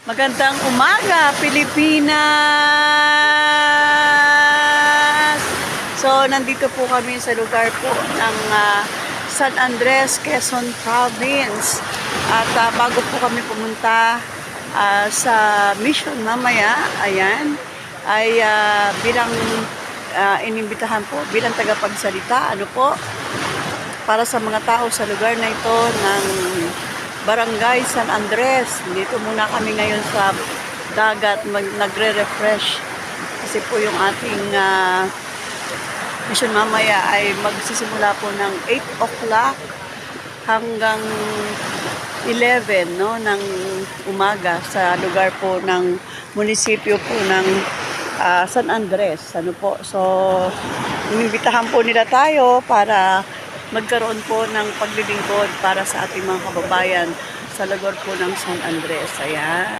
Magandang umaga, Pilipinas! So, nandito po kami sa lugar po ng San Andres, Quezon Province. At bago po kami pumunta sa mission mamaya, ayan, ay bilang inimbitahan po, bilang tagapagsalita, ano po, para sa mga tao sa lugar na ito ng Barangay San Andres. Dito muna kami ngayon sa dagat, nagre-refresh. Kasi po yung ating mission mamaya ay magsisimula po ng 8 o'clock hanggang 11 no, ng umaga sa lugar po ng munisipyo po ng San Andres. Ano po? So, inimbitahan po nila tayo para magkaroon po ng paglilingkod para sa ating mga kababayan sa lugar po ng San Andres. Ayan.